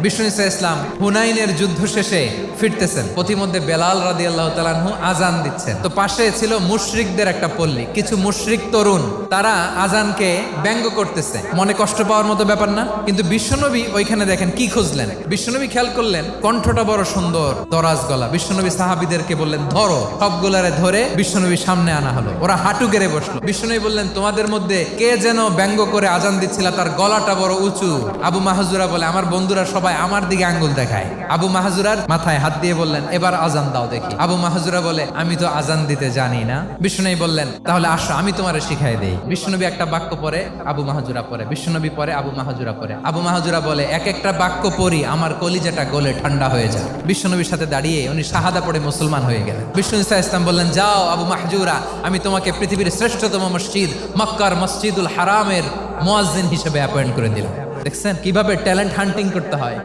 বিষ্ণু ইসা ইসলাম হুনাইনের যুদ্ধ শেষে ফিরতেছেন, পথিমধ্যে বেলাল রাদিয়াল্লাহু তাআলা আনহু আজান দিচ্ছেন। তো পাশে ছিল মুশরিকদের একটা পল্লী, কিছু মুশরিক তরুণ, তারা আজানকে ব্যঙ্গ করতেছে। মনে কষ্ট পাওয়ার মতো ব্যাপার না, কিন্তু বিশ্বনবী ওইখানে দেখেন কি খুঁজলেন। বিশ্বনবী খেয়াল করলেন কণ্ঠটা বড় সুন্দর, দরাজ গলা। বিশ্বনবী সাহাবীদেরকে বললেন ধরো, সবগুলারে ধরে বিশ্বনবী সামনে আনা হলো। ওরা হাঁটু গেড়ে বসলো। বিশ্বনবী বললেন তোমাদের মধ্যে কে যেন ব্যঙ্গ করে আজান দিচ্ছিল, তার গলাটা বড় উঁচু। আবু মাহজুরা বলে আমার বন্ধুরা সবাই আমার দিকে আঙ্গুল দেখায়। আবু মাহজুরার মাথায় হাত দিয়ে বললেন এবার আজান দাও দেখি। আবু মাহজুরা বলে আমি তো আজান দিতে জানি না। বিশ্বনবী বললেন তাহলে আসো আমি তোমারে শিখাই দেই। বিশ্বনবী একটা বাক্য পরে, আবু মাহজুরা পরে, বিশ্বনবী পরে, আবু মাহজুরা পরে। আবু মাহজুরা বলে এক একটা বাক্য পড়ি আমার কলিজাটা গলে ঠান্ডা হয়ে যায়। বিশ্বনবীর সাথে দাঁড়িয়ে উনি শাহাদা পড়ে মুসলমান হয়ে গেলেন। বিষ্ণু ইসা ইসলাম বললেন যাও আবু মাহজুরা, আমি তোমাকে পৃথিবীর শ্রেষ্ঠতম মসজিদ মক্কার মসজিদুল হারামের মুয়াজ্জিন হিসেবে অ্যাপয়েন্ট করে দিলাম। দেখছেন কিভাবে ট্যালেন্ট হান্টিং করতে হয়।